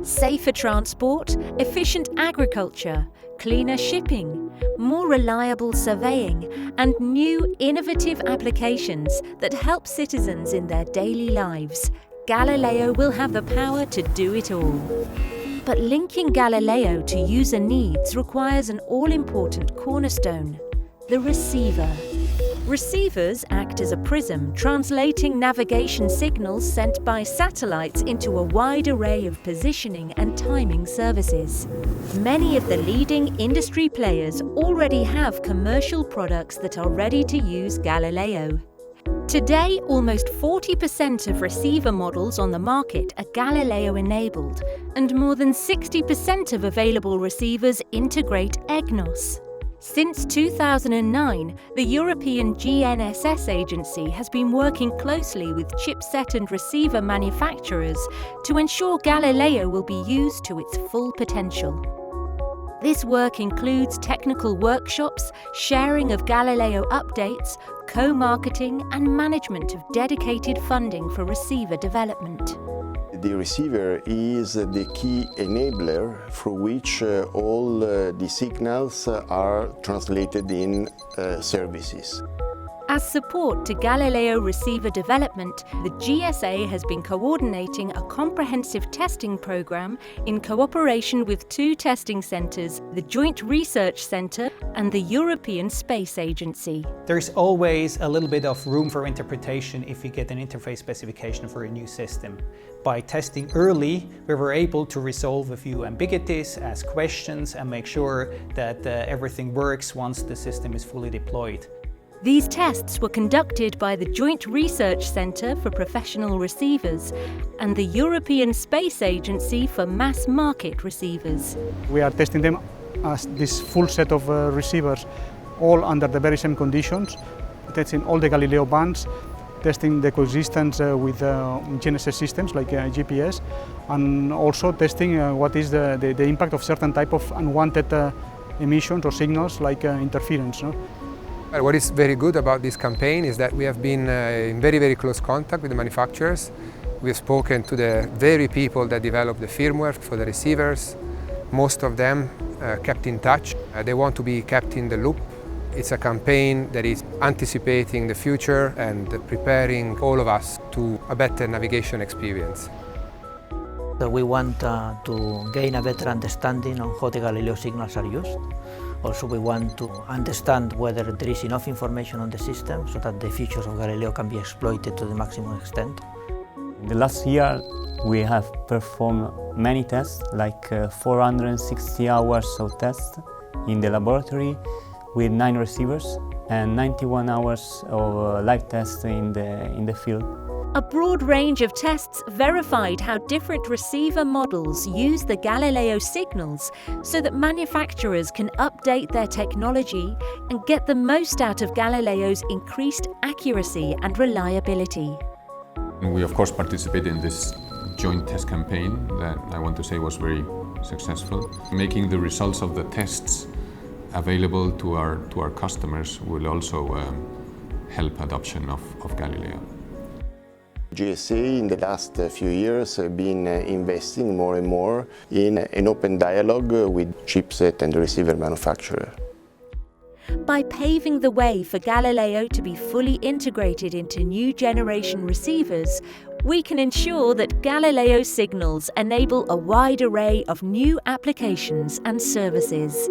Safer transport, efficient agriculture, cleaner shipping, more reliable surveying, and new innovative applications that help citizens in their daily lives. Galileo will have the power to do it all. But linking Galileo to user needs requires an all-important cornerstone: the receiver. Receivers act as a prism, translating navigation signals sent by satellites into a wide array of positioning and timing services. Many of the leading industry players already have commercial products that are ready to use Galileo. Today, almost 40% of receiver models on the market are Galileo-enabled, and more than 60% of available receivers integrate EGNOS. Since 2009, the European GNSS agency has been working closely with chipset and receiver manufacturers to ensure Galileo will be used to its full potential. This work includes technical workshops, sharing of Galileo updates, co-marketing and management of dedicated funding for receiver development. The receiver is the key enabler through which all the signals are translated in services. As support to Galileo receiver development, the GSA has been coordinating a comprehensive testing program in cooperation with two testing centres, the Joint Research Centre and the European Space Agency. There's always a little bit of room for interpretation if you get an interface specification for a new system. By testing early, we were able to resolve a few ambiguities, ask questions, and make sure that everything works once the system is fully deployed. These tests were conducted by the Joint Research Centre for Professional Receivers and the European Space Agency for Mass Market Receivers. We are testing them as this full set of receivers, all under the very same conditions, testing all the Galileo bands, testing the coexistence with GNSS systems like GPS, and also testing what is the impact of certain type of unwanted emissions or signals like interference. No? What is very good about this campaign is that we have been in very, very close contact with the manufacturers. We have spoken to the very people that develop the firmware for the receivers. Most of them kept in touch. They want to be kept in the loop. It's a campaign that is anticipating the future and preparing all of us to a better navigation experience. We want to gain a better understanding on how the Galileo signals are used. Also, we want to understand whether there is enough information on the system so that the features of Galileo can be exploited to the maximum extent. In the last year, we have performed many tests, like 460 hours of tests in the laboratory with 9 receivers and 91 hours of live tests in the field. A broad range of tests verified how different receiver models use the Galileo signals so that manufacturers can update their technology and get the most out of Galileo's increased accuracy and reliability. We of course participated in this joint test campaign that I want to say was very successful. Making the results of the tests available to our customers will also help adoption of Galileo. GSA in the last few years have been investing more and more in an open dialogue with chipset and receiver manufacturer. By paving the way for Galileo to be fully integrated into new generation receivers, we can ensure that Galileo signals enable a wide array of new applications and services.